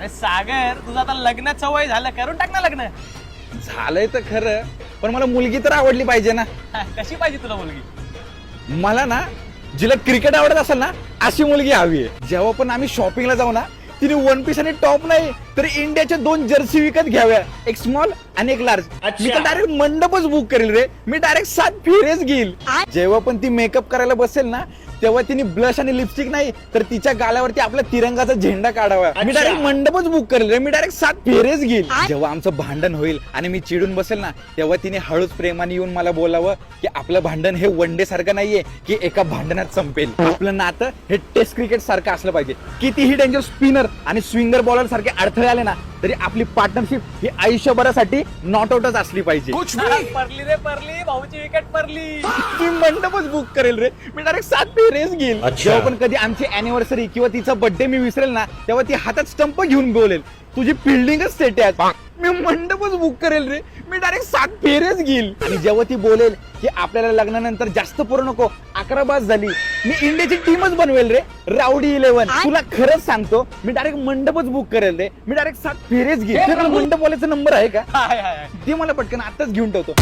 अरे सागर तुझं आता लग्नाचं वय झालं, करून टाक ना लग्न. झालंय तर खरं, पण मला मुलगी तर आवडली पाहिजे ना. कशी पाहिजे तुला मुलगी? मला ना जिला क्रिकेट आवडत असेल ना अशी मुलगी हवी आहे. जेव्हा पण आम्ही शॉपिंगला जाऊ ना, तिने वन पीस आणि टॉप नाही तर इंडियाच्या 2 जर्सी विकत घ्याव्या, एक स्मॉल आणि एक लार्ज. मी तर डायरेक्ट मंडपच बुक करेल रे. मी डायरेक्ट 7 फेरेच घेईल. जेव्हा पण ती मेकअप करायला बसेल ना, तेव्हा तिने ब्लश आणि लिपस्टिक नाही तर तिच्या गालावरती आपला तिरंगाचा झेंडा काढावा. मी डायरेक्ट मंडपच बुक करेल रे. मी डायरेक्ट 7 फेरेच घेईल. जेव्हा आमचं भांडण होईल आणि मी चिडून बसेल ना, तेव्हा तिने हळूच प्रेमाने येऊन मला बोलावं की आपलं भांडण हे वन डे सारखं नाहीये की एका भांडणात संपेल. आपलं नातं हे टेस्ट क्रिकेट सारखं असलं पाहिजे. कितीही डेंजर स्पिनर आणि स्विंगर बॉलर सारखे अडथळे आले ना तरी आपली पार्टनरशिप ही आयुष्यभरासाठी नॉट आउटच असली पाहिजे. पडली रे पडली, भाऊची विकेट पडली. मी मंडपच बुक करेल रे. मी डायरेक्ट 7 फेरेच घेईल. जेव्हा पण कधी आमची अॅनिव्हर्सरी किंवा तिचा बर्थडे मी विसरेल ना, तेव्हा ती हातात स्टंप घेऊन बोलेल तुझी फिल्डिंगच सेट आहे. मी मंडपच बुक करेल रे. मी डायरेक्ट 7 फेरेच घेईल. आणि जेव्हा ती बोलेल की आपल्याला लग्नानंतर जास्त पोरं नको, 11 बास झाली, मी इंडियाची टीमच बनवेल रे, राऊडी 11. तुला खरंच सांगतो, मी डायरेक्ट मंडपच बुक करेल रे. मी डायरेक्ट 7 फेरेच घेईल. मंडपवाल्याचा नंबर आहे का? हाय हाय हाय. ते मला पटकन आताच घेऊन ठेवतो.